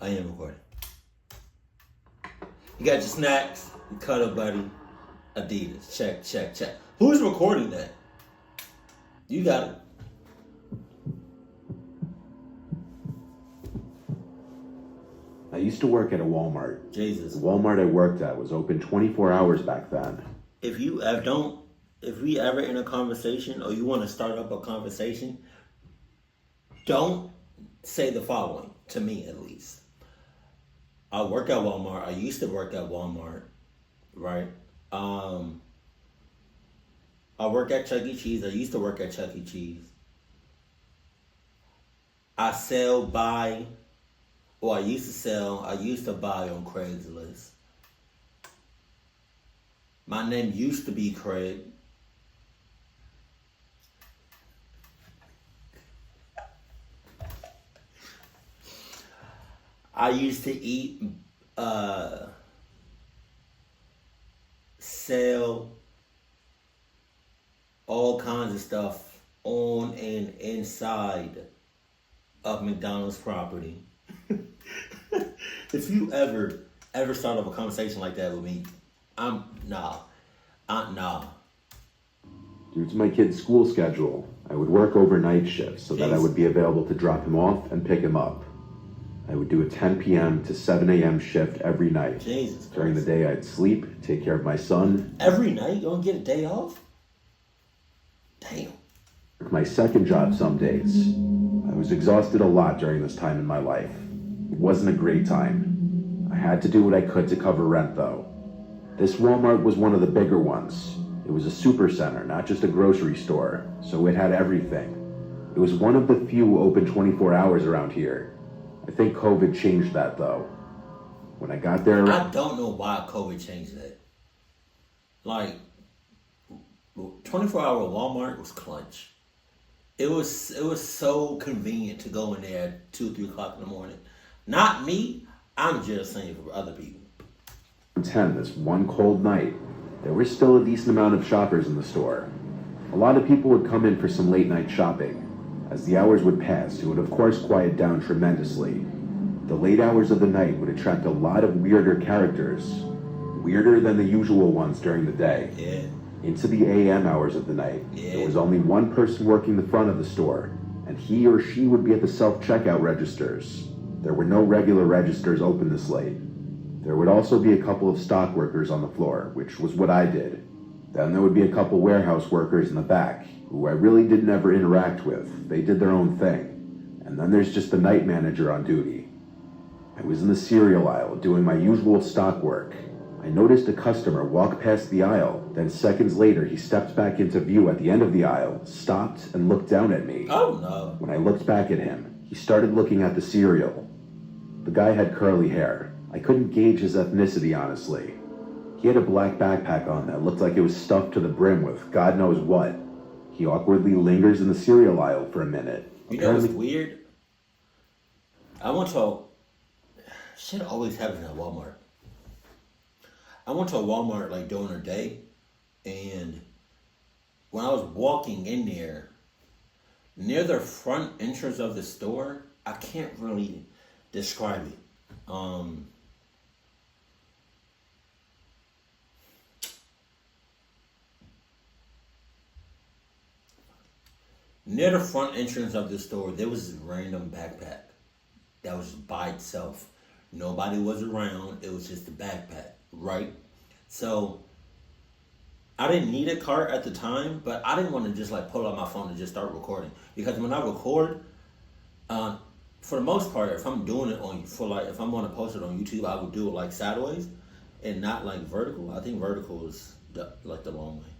I am recording. You got your snacks, your cuddle buddy, Adidas. Check, check, check. Who's recording that? You got it. I used to work at a Walmart. Jesus. The Walmart I worked at was open 24 hours back then. If we ever in a conversation or you want to start up a conversation, don't say the following, to me at least. I work at Walmart. I used to work at Walmart, right? I work at Chuck E. Cheese. I used to work at Chuck E. Cheese. I used to buy on Craigslist. My name used to be Craig. I used to eat, sell all kinds of stuff on and inside of McDonald's property. If you ever start up a conversation like that with me, nah. Due to my kid's school schedule, I would work overnight shifts so that I would be available to drop him off and pick him up. I would do a 10 p.m. to 7 a.m. shift every night. Jesus During the Christ. day, I'd sleep, take care of my son. Every night? You don't get a day off? Damn. My second job some days. I was exhausted a lot during this time in my life. It wasn't a great time. I had to do what I could to cover rent, though. This Walmart was one of the bigger ones. It was a super center, not just a grocery store, so it had everything. It was one of the few open 24 hours around here. I think COVID changed that, though. When I got there... I don't know why COVID changed that. Like, 24-hour Walmart was clutch. It was so convenient to go in there at 2, 3 o'clock in the morning. Not me. I'm just saying for other people. 10 this one cold night, there was still a decent amount of shoppers in the store. A lot of people would come in for some late night shopping. As the hours would pass, it would of course quiet down tremendously. The late hours of the night would attract a lot of weirder characters. Weirder than the usual ones during the day. Yeah. Into the AM hours of the night, there was only one person working the front of the store, and he or she would be at the self-checkout registers. There were no regular registers open this late. There would also be a couple of stock workers on the floor, which was what I did. Then there would be a couple warehouse workers in the back, who I really did never interact with. They did their own thing. And then there's just the night manager on duty. I was in the cereal aisle doing my usual stock work. I noticed a customer walk past the aisle, then seconds later he stepped back into view at the end of the aisle, stopped, and looked down at me. Oh no. When I looked back at him, he started looking at the cereal. The guy had curly hair. I couldn't gauge his ethnicity, honestly. He had a black backpack on that looked like it was stuffed to the brim with God knows what. He awkwardly lingers in the cereal aisle for a minute. You know what's weird? Shit always happens at Walmart. I went to a Walmart like during the day, and when I was walking in there, near the front entrance of the store, I can't really describe it. Near the front entrance of the store, there was this random backpack that was just by itself. Nobody was around. It was just a backpack, right? So I didn't need a cart at the time, but I didn't want to just like pull out my phone and just start recording. Because when I record, for the most part, if I'm doing it if I'm going to post it on YouTube, I would do it like sideways and not like vertical. I think vertical is the long way.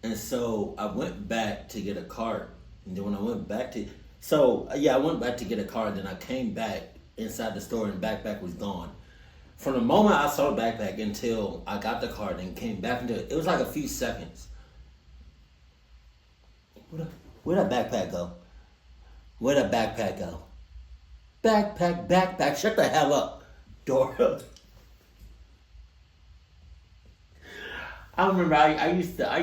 And so I went back to get a cart. And then when I went back to... I went back to get a cart. And then I came back inside the store and the backpack was gone. From the moment I saw the backpack until I got the cart and came back into it, it was like a few seconds. Where'd that backpack go? Where'd that backpack go? Backpack. Shut the hell up, Dora. I remember I remember I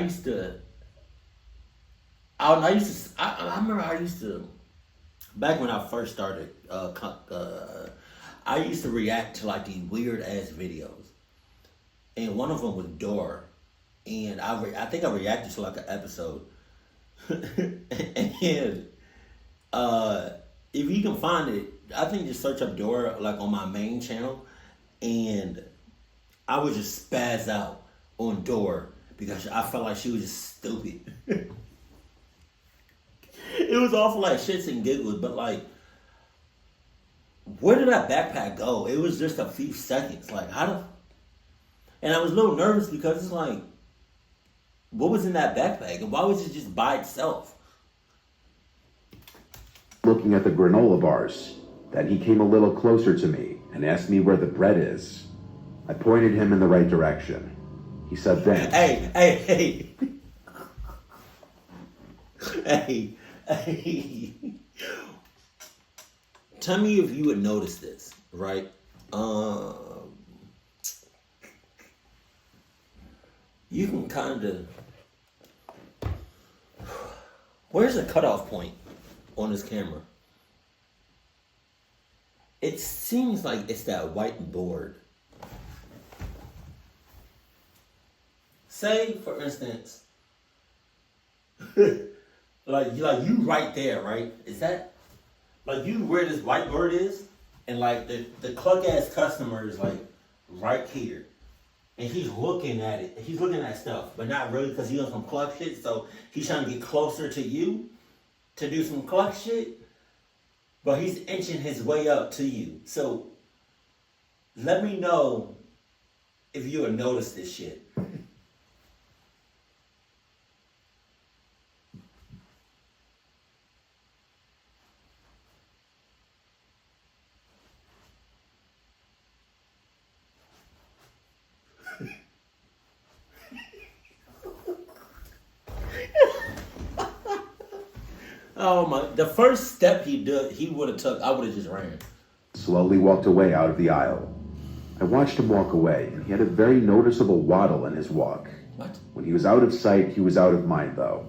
used to, back when I first started I used to react to like these weird ass videos, and one of them was Door, and I think I reacted to like an episode, and if you can find it, I think just search up Door like on my main channel, and I would just spaz out on Door because I felt like she was just stupid. It was awful like shits and giggles, but like, where did that backpack go? It was just a few seconds. Like, how the... And I was a little nervous because it's like, what was in that backpack? And why was it just by itself? Looking at the granola bars. Then he came a little closer to me and asked me where the bread is. I pointed him in the right direction. He said thanks. Hey. Hey. Tell me if you would notice this, right? You can kind of... Where's the cutoff point on this camera? It seems like it's that white board. Say, for instance, like you right there, right? Is that like you where this whiteboard is, and like the cluck ass customer is like right here, and he's looking at it. He's looking at stuff, but not really because he does some cluck shit. So he's trying to get closer to you to do some cluck shit, but he's inching his way up to you. So let me know if you would notice this shit. Oh my! The first step he would have took, I would have just ran. Slowly walked away out of the aisle. I watched him walk away, and he had a very noticeable waddle in his walk. What? When he was out of sight, he was out of mind, though.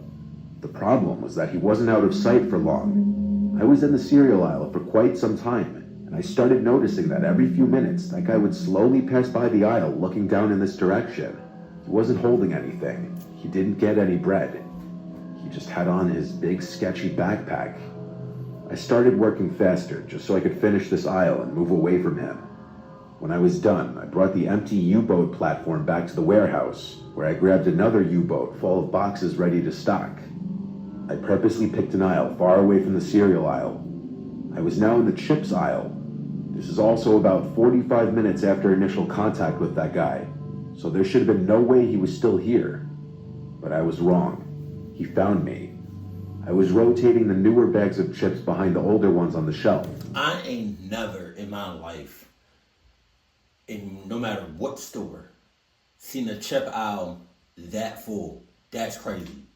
The problem was that he wasn't out of sight for long. I was in the cereal aisle for quite some time, and I started noticing that every few minutes, that guy would slowly pass by the aisle looking down in this direction. He wasn't holding anything. He didn't get any bread. He just had on his big, sketchy backpack. I started working faster, just so I could finish this aisle and move away from him. When I was done, I brought the empty U-boat platform back to the warehouse, where I grabbed another U-boat full of boxes ready to stock. I purposely picked an aisle far away from the cereal aisle. I was now in the chips aisle. This is also about 45 minutes after initial contact with that guy, so there should have been no way he was still here. But I was wrong. He found me. I was rotating the newer bags of chips behind the older ones on the shelf. I ain't never in my life, in no matter what store, seen a chip aisle that full. That's crazy.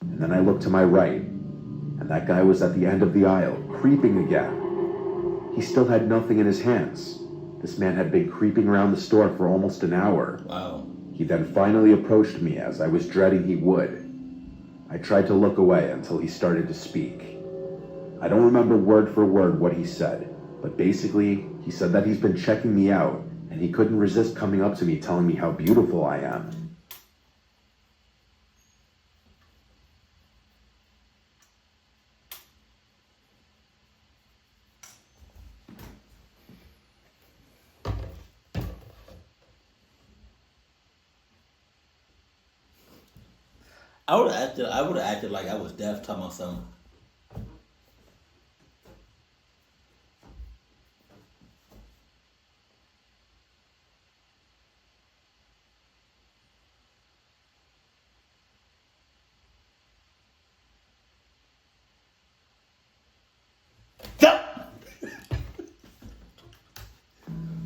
And then I looked to my right, and that guy was at the end of the aisle, creeping again. He still had nothing in his hands. This man had been creeping around the store for almost an hour. Wow. He then finally approached me as I was dreading he would. I tried to look away until he started to speak. I don't remember word for word what he said, but basically, he said that he's been checking me out, and he couldn't resist coming up to me telling me how beautiful I am. I would have acted like I was deaf, talking about something.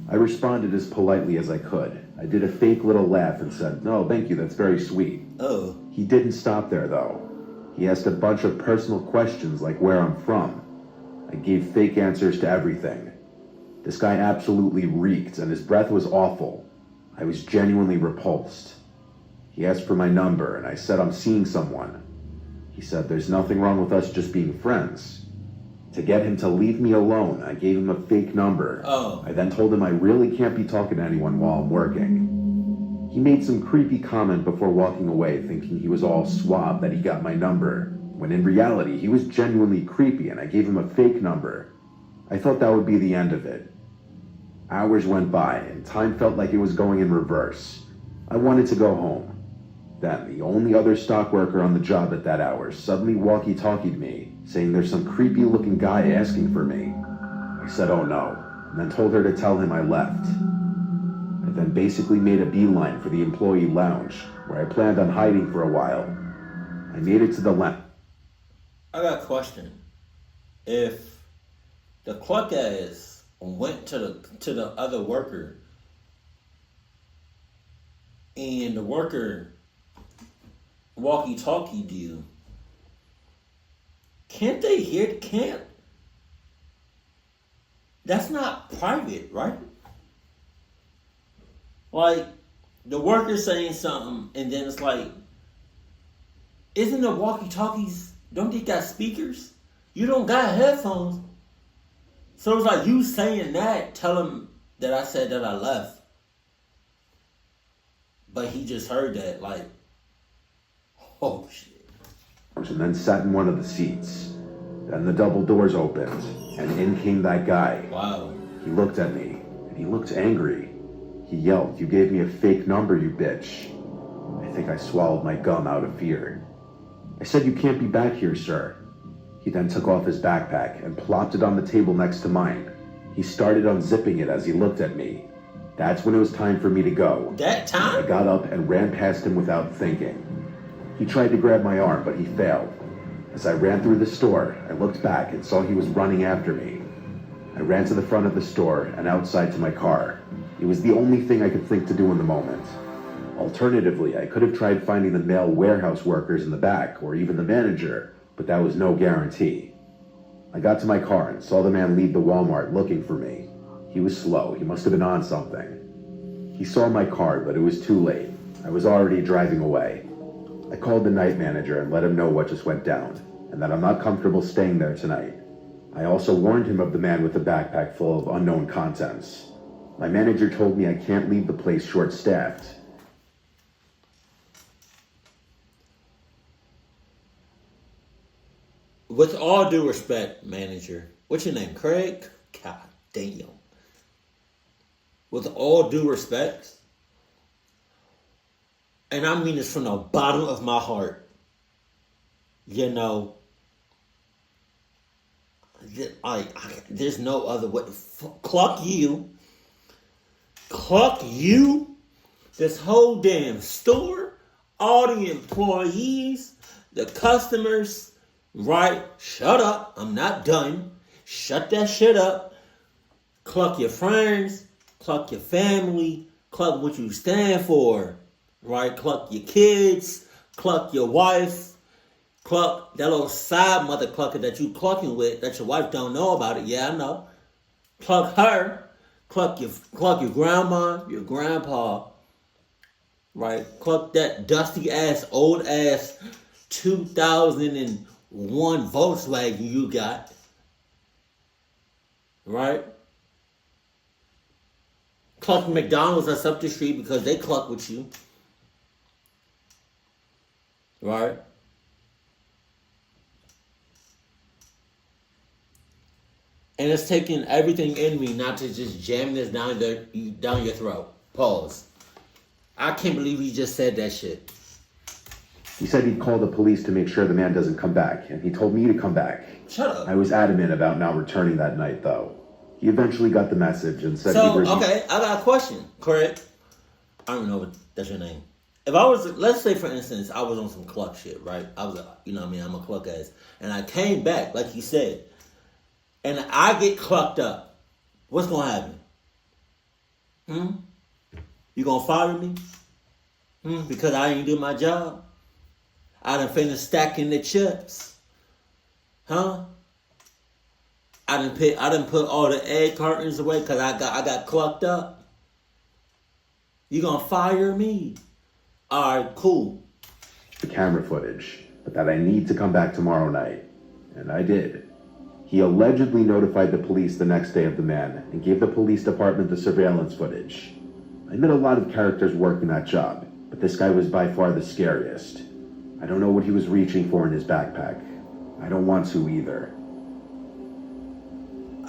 I responded as politely as I could. I did a fake little laugh and said, "No, thank you, that's very sweet." Oh. He didn't stop there, though. He asked a bunch of personal questions like where I'm from. I gave fake answers to everything. This guy absolutely reeked, and his breath was awful. I was genuinely repulsed. He asked for my number, and I said I'm seeing someone. He said there's nothing wrong with us just being friends. To get him to leave me alone, I gave him a fake number. Oh. I then told him I really can't be talking to anyone while I'm working. He made some creepy comment before walking away, thinking he was all suave that he got my number, when in reality he was genuinely creepy and I gave him a fake number. I thought that would be the end of it. Hours went by and time felt like it was going in reverse. I wanted to go home. Then, the only other stock worker on the job at that hour suddenly walkie-talkied me, saying there's some creepy-looking guy asking for me. I said, oh no, and then told her to tell him I left. I then basically made a beeline for the employee lounge, where I planned on hiding for a while. I made it to the lounge. I got a question. If the clock ass went to the other worker, and the worker walkie-talkied you, can't they hear? That's not private, right? Like, the worker saying something, and then it's like, isn't the walkie-talkies, don't they got speakers? You don't got headphones. So it's like you saying that, tell him that I said that I left. But he just heard that, like, oh shit. And then sat in one of the seats. Then the double doors opened, and in came that guy. Wow. He looked at me, and he looked angry. He yelled, "You gave me a fake number, you bitch." I think I swallowed my gum out of fear. I said, "You can't be back here, sir." He then took off his backpack and plopped it on the table next to mine. He started unzipping it as he looked at me. That's when it was time for me to go. That time? I got up and ran past him without thinking. He tried to grab my arm, but he failed. As I ran through the store, I looked back and saw he was running after me. I ran to the front of the store and outside to my car. It was the only thing I could think to do in the moment. Alternatively, I could have tried finding the male warehouse workers in the back, or even the manager, but that was no guarantee. I got to my car and saw the man leave the Walmart looking for me. He was slow. He must have been on something. He saw my car, but it was too late. I was already driving away. I called the night manager and let him know what just went down, and that I'm not comfortable staying there tonight. I also warned him of the man with the backpack full of unknown contents. My manager told me I can't leave the place short-staffed. With all due respect, manager, what's your name, Craig? God damn. With all due respect, and I mean this from the bottom of my heart, you know, there's no other way. Cluck you, this whole damn store, all the employees, the customers, right? Shut up. I'm not done. Shut that shit up. Cluck your friends, cluck your family, cluck what you stand for, right? Cluck your kids, cluck your wife, cluck that little side mother clucker that you clucking with that your wife don't know about it. Yeah, I know. Cluck her, cluck your grandma, your grandpa, right? Cluck that dusty ass, old ass 2001 Volkswagen you got, right? Cluck McDonald's that's up the street because they cluck with you, right? And it's taking everything in me not to just jam this down your throat. Pause. I can't believe he just said that shit. He said he'd call the police to make sure the man doesn't come back, and he told me to come back. Shut up. I was adamant about not returning that night, though. He eventually got the message and said okay, I got a question, correct? I don't know if that's your name. If I was, let's say for instance, I was on some cluck shit, right? I was, I'm a cluck ass. And I came back, like you said, and I get clucked up. What's going to happen? You going to fire me? Because I ain't do my job? I done finished stacking the chips. Huh? I done put all the egg cartons away because I got clucked up. You gonna fire me? Alright, cool. The camera footage, but that I need to come back tomorrow night. And I did. He allegedly notified the police the next day of the man and gave the police department the surveillance footage. I met a lot of characters working that job, but this guy was by far the scariest. I don't know what he was reaching for in his backpack. I don't want to either.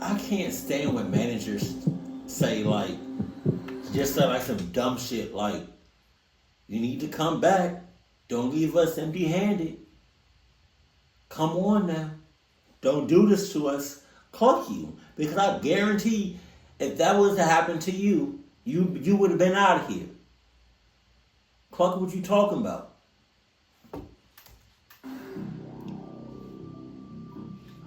I can't stand when managers say just like some dumb shit like, you need to come back. Don't leave us empty-handed. Come on now. Don't do this to us. Clock you. Because I guarantee if that was to happen to you, you would have been out of here. Cluck, what you talking about?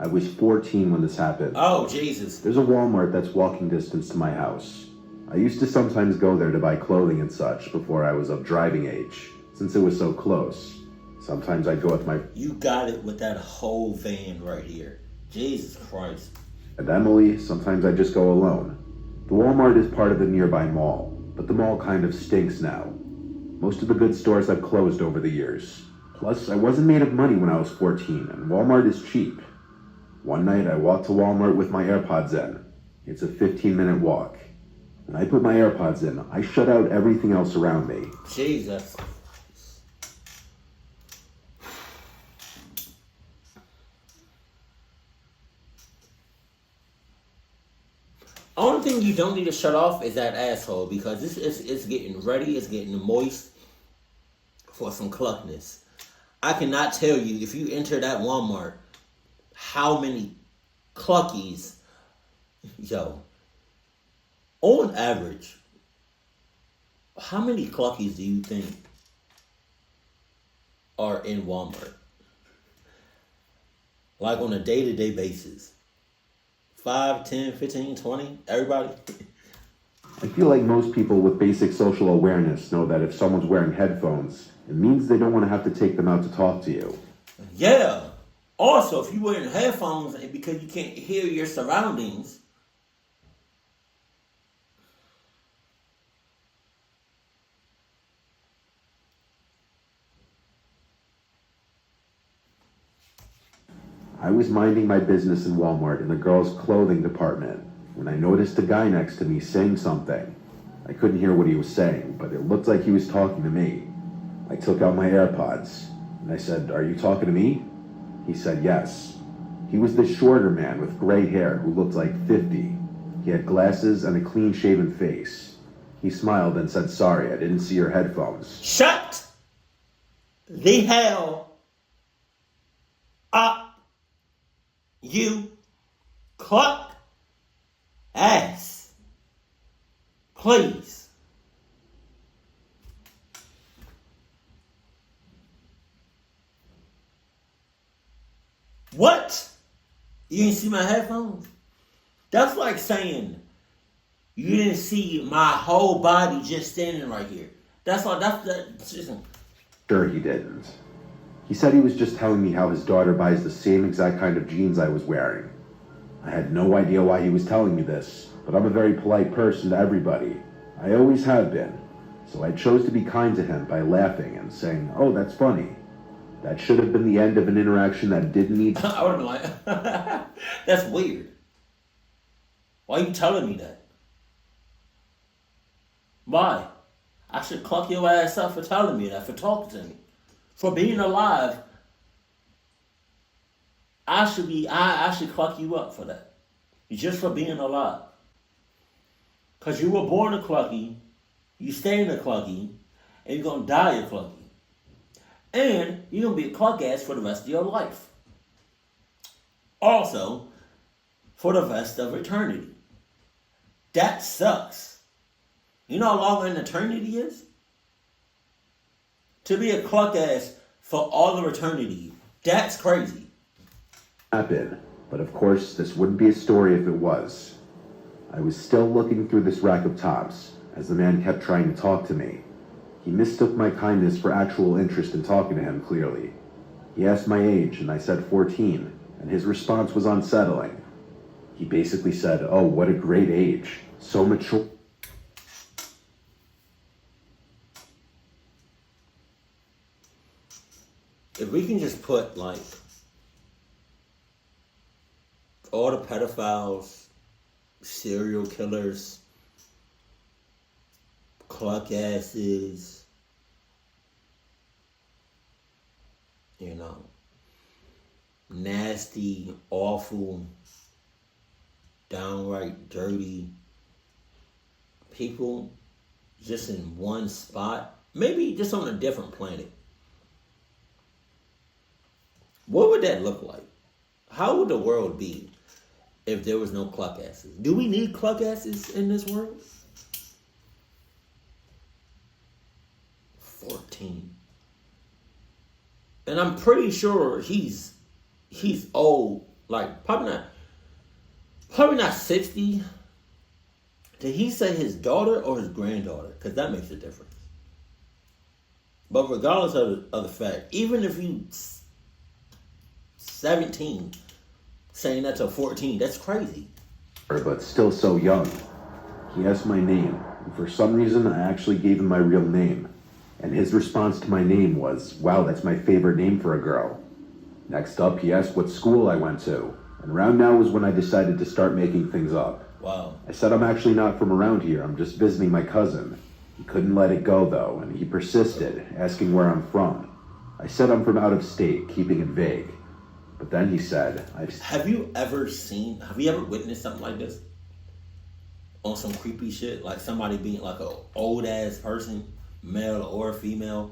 I was 14 when this happened. Oh, Jesus. There's a Walmart that's walking distance to my house. I used to sometimes go there to buy clothing and such before I was of driving age, since it was so close. Sometimes I'd go with my... You got it with that whole van right here. Jesus Christ. And Emily, sometimes I just go alone. The Walmart is part of the nearby mall, but the mall kind of stinks now. Most of the good stores have closed over the years. Plus, I wasn't made of money when I was 14, and Walmart is cheap. One night, I walked to Walmart with my AirPods in. It's a 15-minute walk. When I put my AirPods in, I shut out everything else around me. Jesus. Only thing you don't need to shut off is that asshole, because it's getting ready, it's getting moist for some cluckness. I cannot tell you, if you enter that Walmart, how many cluckies, on average, how many cluckies do you think are in Walmart? Like on a day-to-day basis. 5, 10, 15, 20, everybody? I feel like most people with basic social awareness know that if someone's wearing headphones, it means they don't want to have to take them out to talk to you. Yeah. Also, if you're wearing headphones because you can't hear your surroundings, I was minding my business in Walmart in the girls' clothing department when I noticed a guy next to me saying something. I couldn't hear what he was saying, but it looked like he was talking to me. I took out my AirPods, and I said, "Are you talking to me?" He said yes. He was this shorter man with gray hair who looked like 50. He had glasses and a clean-shaven face. He smiled and said, "Sorry, I didn't see your headphones." shut the hell up, you cluck ass. Please. What? You didn't see my headphones? That's like saying you didn't see my whole body just standing right here. That's all. Sure he didn't. He said he was just telling me how his daughter buys the same exact kind of jeans I was wearing. I had no idea why he was telling me this, but I'm a very polite person to everybody. I always have been. So I chose to be kind to him by laughing and saying, "Oh, that's funny." That should have been the end of an interaction that didn't need to... I would have been like, that's weird. Why are you telling me that? Why? I should cluck your ass up for telling me that, for talking to me. For being alive, I should cluck you up for that. Just for being alive. Because you were born a clucky, you stay in a clucky, and you're going to die a clucky. And you're going to be a cluck ass for the rest of your life. Also, for the rest of eternity. That sucks. You know how long an eternity is? To be a cluck ass for all of eternity, that's crazy. happen, but of course this wouldn't be a story if it was. I was still looking through this rack of tops as the man kept trying to talk to me. He mistook my kindness for actual interest in talking to him, clearly. He asked my age, and I said 14, and his response was unsettling. He basically said, "Oh, what a great age. So mature." If we can just put, like, all the pedophiles, serial killers, cluck asses, you know, nasty, awful, downright dirty people just in one spot, maybe just on a different planet. What would that look like? How would the world be if there was no cluck asses? Do we need cluck asses in this world? 14. And I'm pretty sure he's old, like probably not 60. Did he say his daughter or his granddaughter? Because that makes a difference. But regardless of the fact, even if you 17 saying that to 14, that's crazy. But still so young. He asked my name, and for some reason I actually gave him my real name. And his response to my name was, "Wow, that's my favorite name for a girl." Next up, he asked what school I went to. And around now was when I decided to start making things up. Wow. I said I'm actually not from around here, I'm just visiting my cousin. He couldn't let it go though, and he persisted, asking where I'm from. I said I'm from out of state, keeping it vague. But then he said, Have you ever witnessed something like this? On some creepy shit? Like somebody being like an old ass person, male or female,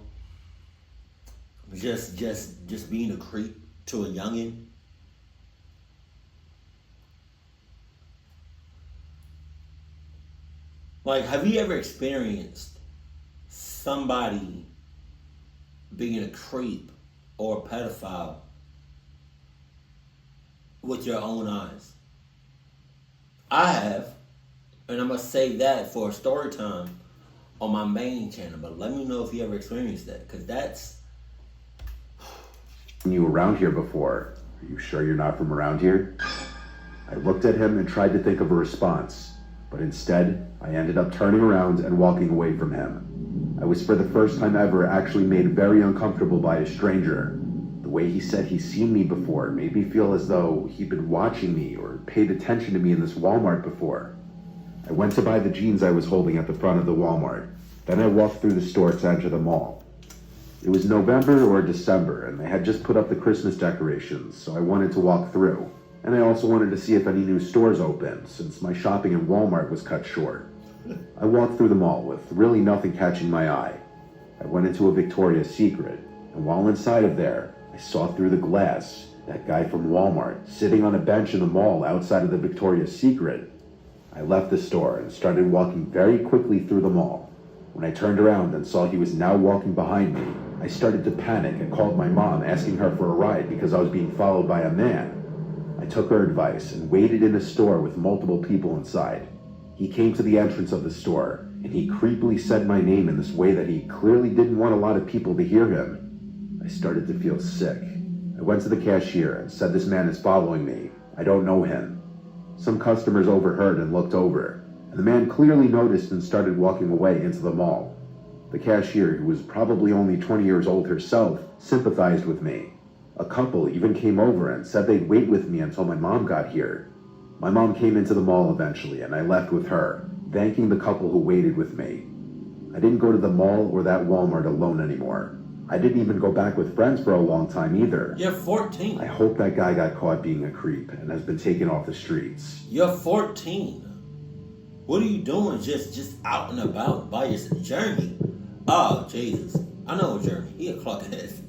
just being a creep to a youngin'? Like, have you ever experienced somebody being a creep or a pedophile with your own eyes? I have, and I'm gonna save that for a story time on my main channel. But let me know if you ever experienced that, because that's. "You around here before? Are you sure you're not from around here?" I looked at him and tried to think of a response, but instead, I ended up turning around and walking away from him. I was for the first time ever actually made very uncomfortable by a stranger. The way he said he's seen me before made me feel as though he'd been watching me or paid attention to me in this Walmart before. I went to buy the jeans I was holding at the front of the Walmart. Then I walked through the store to enter the mall. It was November or December, and they had just put up the Christmas decorations, so I wanted to walk through. And I also wanted to see if any new stores opened, since my shopping in Walmart was cut short. I walked through the mall with really nothing catching my eye. I went into a Victoria's Secret, and while inside of there, I saw through the glass that guy from Walmart sitting on a bench in the mall outside of the Victoria's Secret. I left the store and started walking very quickly through the mall. When I turned around and saw he was now walking behind me, I started to panic and called my mom, asking her for a ride because I was being followed by a man. I took her advice and waited in a store with multiple people inside. He came to the entrance of the store, and he creepily said my name in this way that he clearly didn't want a lot of people to hear him. I started to feel sick. I went to the cashier and said, "This man is following me. I don't know him." Some customers overheard and looked over, and the man clearly noticed and started walking away into the mall. The cashier, who was probably only 20 years old herself, sympathized with me. A couple even came over and said they'd wait with me until my mom got here. My mom came into the mall eventually, and I left with her, thanking the couple who waited with me. I didn't go to the mall or that Walmart alone anymore. I didn't even go back with friends for a long time either. You're 14. I hope that guy got caught being a creep and has been taken off the streets. You're 14. What are you doing just out and about by your journey? Oh, Jesus. I know a journey. He a clock ass.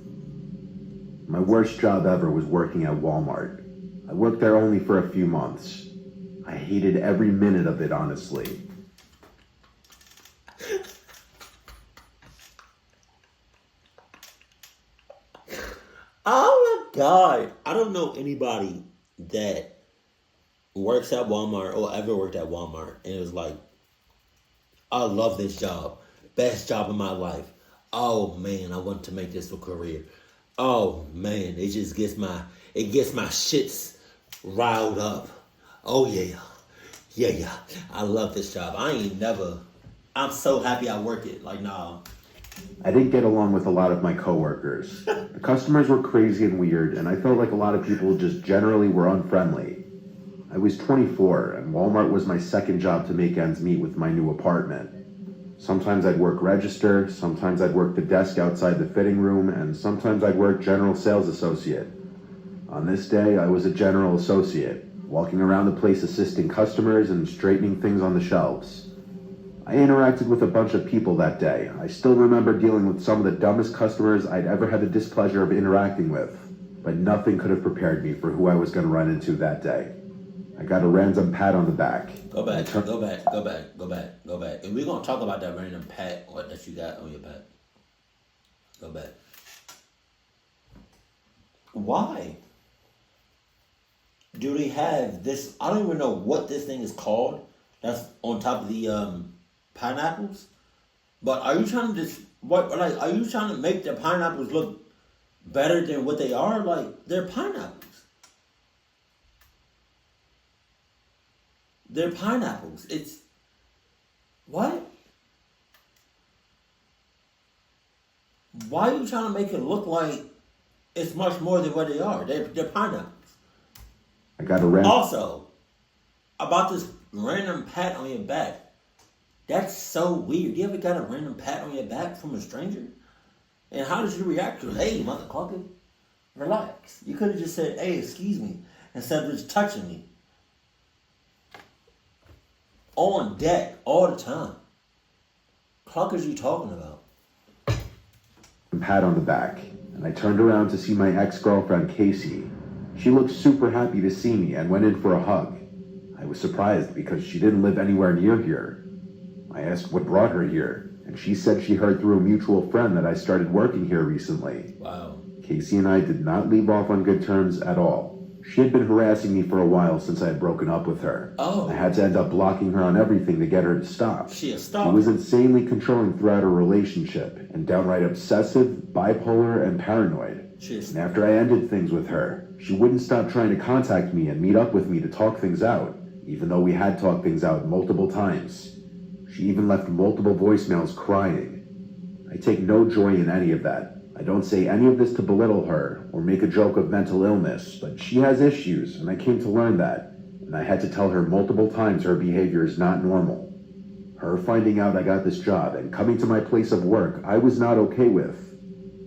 My worst job ever was working at Walmart. I worked there only for a few months. I hated every minute of it, honestly. Oh my God. I don't know anybody that works at Walmart or ever worked at Walmart and it was like, I love this job. Best job of my life. Oh man, I want to make this a career. Oh man, it just gets my shits riled up. Oh yeah. Yeah. I love this job. I'm so happy I work it. Like, nah. I didn't get along with a lot of my coworkers. The customers were crazy and weird, and I felt like a lot of people just generally were unfriendly. I was 24, and Walmart was my second job to make ends meet with my new apartment. Sometimes I'd work register, sometimes I'd work the desk outside the fitting room, and sometimes I'd work general sales associate. On this day, I was a general associate, walking around the place assisting customers and straightening things on the shelves. I interacted with a bunch of people that day. I still remember dealing with some of the dumbest customers I'd ever had the displeasure of interacting with, but nothing could have prepared me for who I was going to run into that day. I got a random pat on the back. Go back. And we're going to talk about that random pat that you got on your back. Go back. Why do they have this? I don't even know what this thing is called. That's on top of the pineapples. But are you trying to are you trying to make the pineapples look better than what they are? Like, they're pineapples. They're pineapples. It's what? Why are you trying to make it look like it's much more than what they are? They're pineapples. I got a random. Also, about this random pat on your back. That's so weird. You ever got a random pat on your back from a stranger? And how did you react to it? Hey, motherfucker, relax. You could have just said, hey, excuse me, instead of just touching me. On deck, all the time. Cluckers you talking about? Pat on the back, and I turned around to see my ex-girlfriend, Casey. She looked super happy to see me and went in for a hug. I was surprised because she didn't live anywhere near here. I asked what brought her here, and she said she heard through a mutual friend that I started working here recently. Wow. Casey and I did not leave off on good terms at all. She had been harassing me for a while since I had broken up with her. Oh. I had to end up blocking her on everything to get her to stop. She a stalker. She was insanely controlling throughout our relationship, and downright obsessive, bipolar, and paranoid. And after I ended things with her, she wouldn't stop trying to contact me and meet up with me to talk things out, even though we had talked things out multiple times. She even left multiple voicemails crying. I take no joy in any of that. I don't say any of this to belittle her or make a joke of mental illness, but she has issues, and I came to learn that, and I had to tell her multiple times her behavior is not normal. Her finding out I got this job and coming to my place of work, I was not okay with.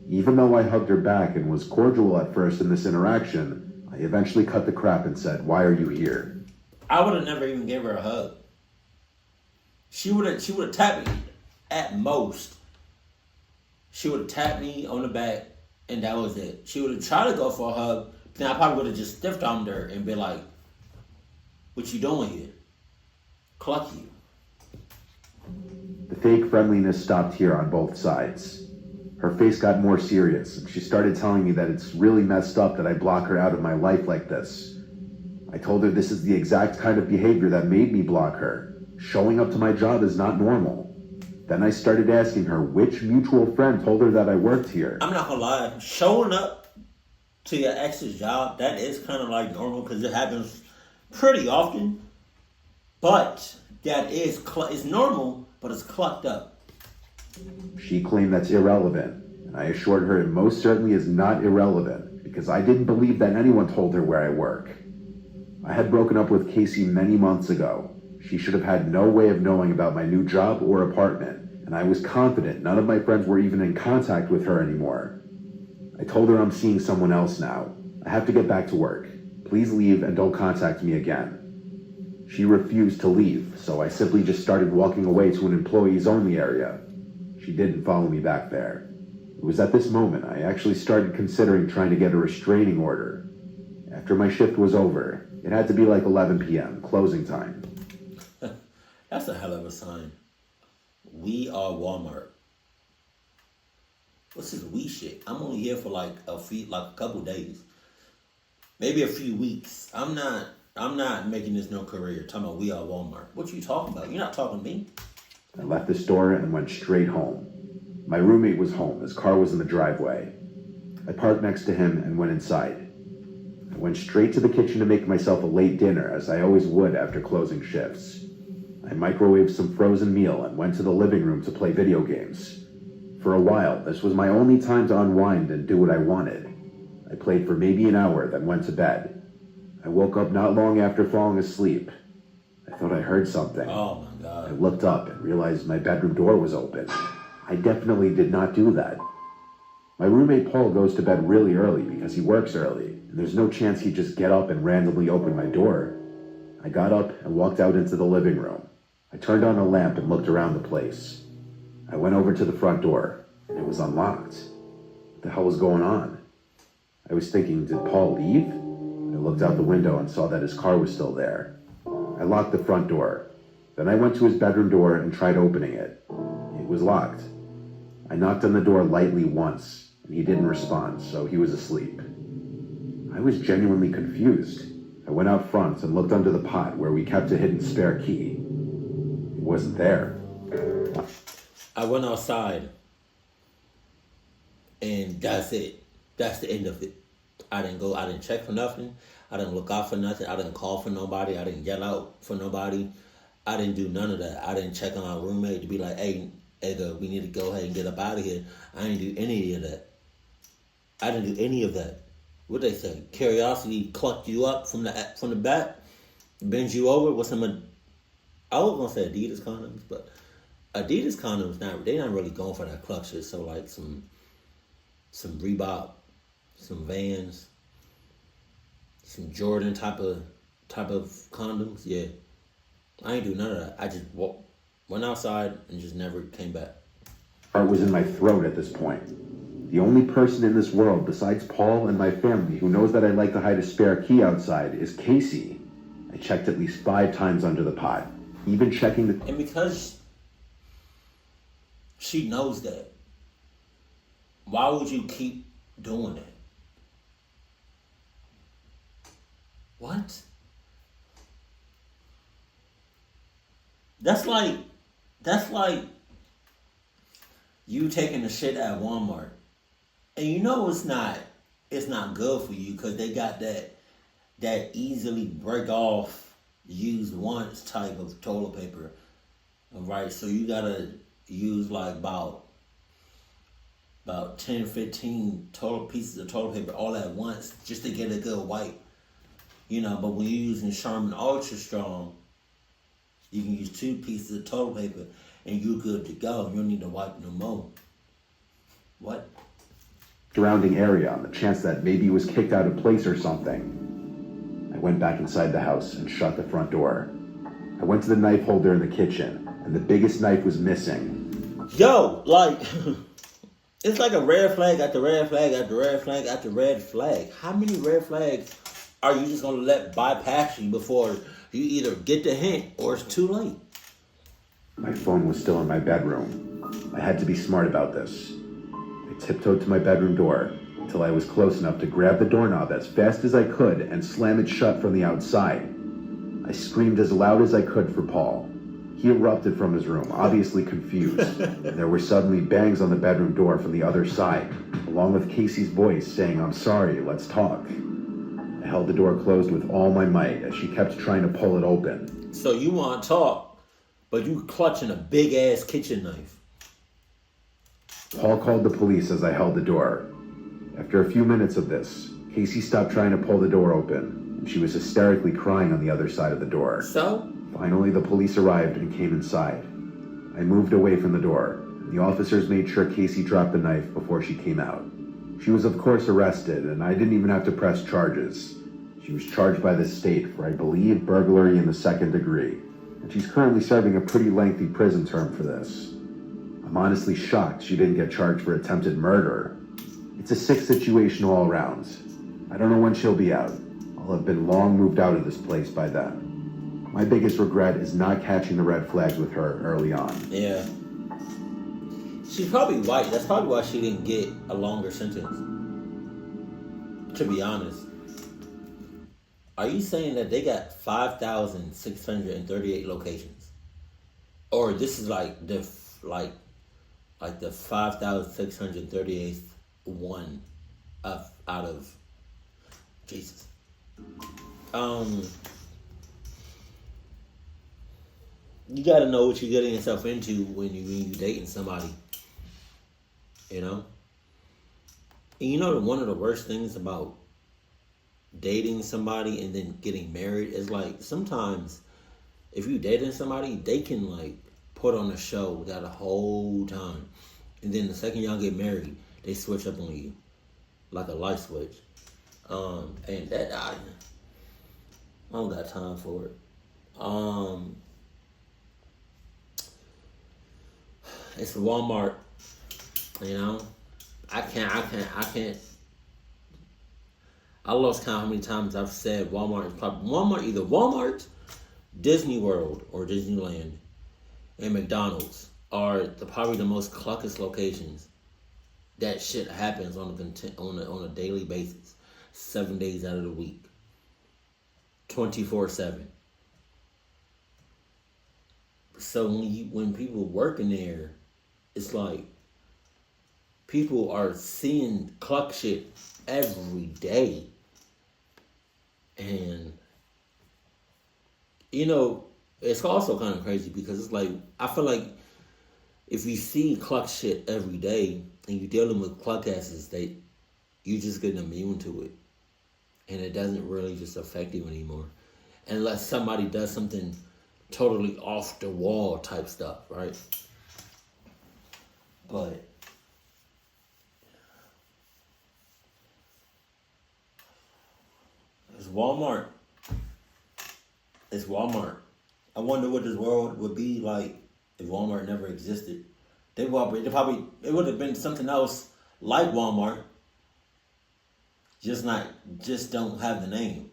Even though I hugged her back and was cordial at first in this interaction, I eventually cut the crap and said, "Why are you here?" I would have never even gave her a hug. She would have tapped me at most. She would have tapped me on the back, and that was it. She would have tried to go for a hug, then I probably would have just stiffed on her and been like, "What you doing here? Cluck you." The fake friendliness stopped here on both sides. Her face got more serious, and she started telling me that it's really messed up that I block her out of my life like this. I told her this is the exact kind of behavior that made me block her. Showing up to my job is not normal. Then I started asking her which mutual friend told her that I worked here. I'm not gonna lie, showing up to your ex's job, that is kind of like normal because it happens pretty often. But that is it's normal, but it's clucked up. She claimed that's irrelevant, and I assured her it most certainly is not irrelevant because I didn't believe that anyone told her where I work. I had broken up with Casey many months ago. She should have had no way of knowing about my new job or apartment, and I was confident none of my friends were even in contact with her anymore. I told her I'm seeing someone else now. I have to get back to work. Please leave and don't contact me again. She refused to leave, so I simply just started walking away to an employees-only area. She didn't follow me back there. It was at this moment I actually started considering trying to get a restraining order. After my shift was over, it had to be like 11 p.m., closing time. That's a hell of a sign. We are Walmart. What's this we shit? I'm only here for like a couple days. Maybe a few weeks. I'm not making this no career. Talking about we are Walmart. What you talking about? You're not talking to me. I left the store and went straight home. My roommate was home. His car was in the driveway. I parked next to him and went inside. I went straight to the kitchen to make myself a late dinner, as I always would after closing shifts. I microwaved some frozen meal and went to the living room to play video games. For a while, this was my only time to unwind and do what I wanted. I played for maybe an hour, then went to bed. I woke up not long after falling asleep. I thought I heard something. Oh my God. I looked up and realized my bedroom door was open. I definitely did not do that. My roommate Paul goes to bed really early because he works early, and there's no chance he'd just get up and randomly open my door. I got up and walked out into the living room. I turned on a lamp and looked around the place. I went over to the front door, and it was unlocked. What the hell was going on? I was thinking, did Paul leave? I looked out the window and saw that his car was still there. I locked the front door. Then I went to his bedroom door and tried opening it. It was locked. I knocked on the door lightly once, and he didn't respond, so he was asleep. I was genuinely confused. I went out front and looked under the pot where we kept a hidden spare key. It wasn't there. I went outside, and that's it. That's the end of it. I didn't check for nothing. I didn't look out for nothing. I didn't call for nobody. I didn't yell out for nobody. I didn't do none of that. I didn't check on our roommate to be like, hey, Edgar, we need to go ahead and get up out of here. I didn't do any of that. I didn't do any of that. What they say? Curiosity clucked you up from the back, bends you over with some. I was gonna say Adidas condoms, but Adidas condoms they're not really going for that clutch shit. So like some Reebok, some Vans, some Jordan type of condoms. Yeah, I ain't do none of that. I just went outside and just never came back. Heart was in my throat at this point. The only person in this world besides Paul and my family who knows that I like to hide a spare key outside is Casey. I checked at least 5 times under the pot, even checking the... And because she knows that, why would you keep doing it? What? That's like you taking a shit at Walmart. And you know it's not good for you because they got that easily break off, use once type of toilet paper. Right? So you gotta use like about 10, 15 total pieces of toilet paper all at once just to get a good wipe. But when you're using Charmin Ultra Strong, you can use 2 pieces of toilet paper and you're good to go. You don't need to wipe no more. What? Surrounding area on the chance that maybe he was kicked out of place or something. I went back inside the house and shut the front door. I went to the knife holder in the kitchen, and the biggest knife was missing. Yo, it's like a red flag after red flag after red flag after red flag. How many red flags are you just going to let bypass you before you either get the hint or it's too late? My phone was still in my bedroom. I had to be smart about this. I tiptoed to my bedroom door until I was close enough to grab the doorknob as fast as I could and slam it shut from the outside. I screamed as loud as I could for Paul. He erupted from his room, obviously confused. There were suddenly bangs on the bedroom door from the other side, along with Casey's voice saying, "I'm sorry, let's talk." I held the door closed with all my might as she kept trying to pull it open. So you want to talk, but you clutching a big-ass kitchen knife. Paul called the police as I held the door. After a few minutes of this, Casey stopped trying to pull the door open, and she was hysterically crying on the other side of the door. So? Finally, the police arrived and came inside. I moved away from the door. The officers made sure Casey dropped the knife before she came out. She was of course arrested, and I didn't even have to press charges. She was charged by the state for, I believe, burglary in the 2nd degree, and she's currently serving a pretty lengthy prison term for this. I'm honestly shocked she didn't get charged for attempted murder. It's a sick situation all around. I don't know when she'll be out. I'll have been long moved out of this place by then. My biggest regret is not catching the red flags with her early on. Yeah. She's probably white. That's probably why she didn't get a longer sentence. To be honest. Are you saying that they got 5,638 locations? Or this is like the 5,638th one out of Jesus. You gotta know what you're getting yourself into when you dating somebody. And one of the worst things about dating somebody and then getting married is like sometimes if you dating somebody, they can like put on a show that whole time, and then the second y'all get married, they switch up on you like a light switch. And that I don't got time for it. It's Walmart, you know. I can't. I lost count how many times I've said Walmart is probably either Walmart, Disney World, or Disneyland, and McDonald's are probably the most cluckiest locations. That shit happens on a daily basis, 7 days out of the week, 24/7. So when people working there, it's like people are seeing cluck shit every day. And, you know, it's also kind of crazy because it's like, I feel like if you see cluck shit every day and you're dealing with cluck asses, you just get immune to it. And it doesn't really just affect you anymore. Unless somebody does something totally off the wall type stuff, right? But it's Walmart. It's Walmart. I wonder what this world would be like if Walmart never existed. It would have been something else like Walmart. Just don't have the name.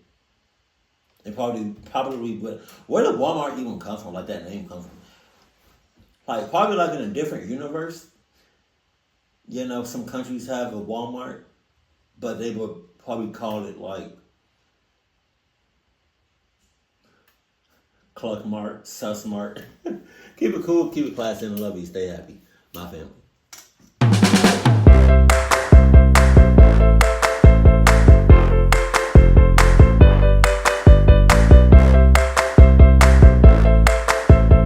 It probably would. Where did Walmart even come from? Like that name come from? Like probably like in a different universe. You know, some countries have a Walmart, but they would probably call it like Cluck Mart, Sus Mart. Keep it cool, keep it classy, and I love you. Stay happy. My family.